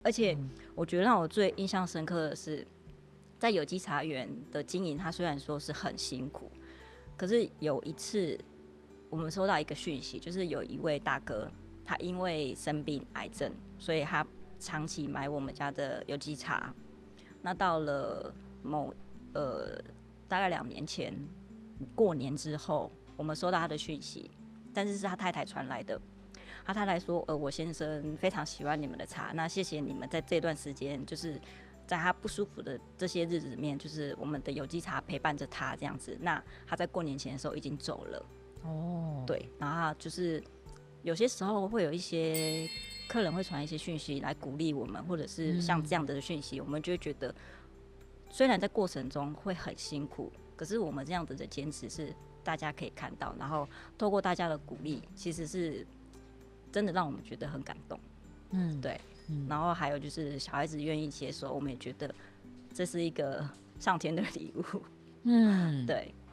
而且我觉得让我最印象深刻的是，在有机茶园的经营，它虽然说是很辛苦，可是有一次我们收到一个讯息，就是有一位大哥，他因为生病癌症，所以他长期买我们家的有机茶。那到了某大概2年前过年之后，我们收到他的讯息，但是是他太太传来的。他太太说：我先生非常喜欢你们的茶，那谢谢你们在这段时间，就是在他不舒服的这些日子里面，就是我们的有机茶陪伴着他这样子。那他在过年前的时候已经走了，哦，对，然后就是有些时候会有一些客人会传一些讯息来鼓励我们，或者是像这样的讯息，我们就会觉得，虽然在过程中会很辛苦，可是我们这样子的坚持是大家可以看到，然后透过大家的鼓励，其实是真的让我们觉得很感动。对。然后还有就是小孩子愿意接受，我们也觉得这是一个上天的礼物。对。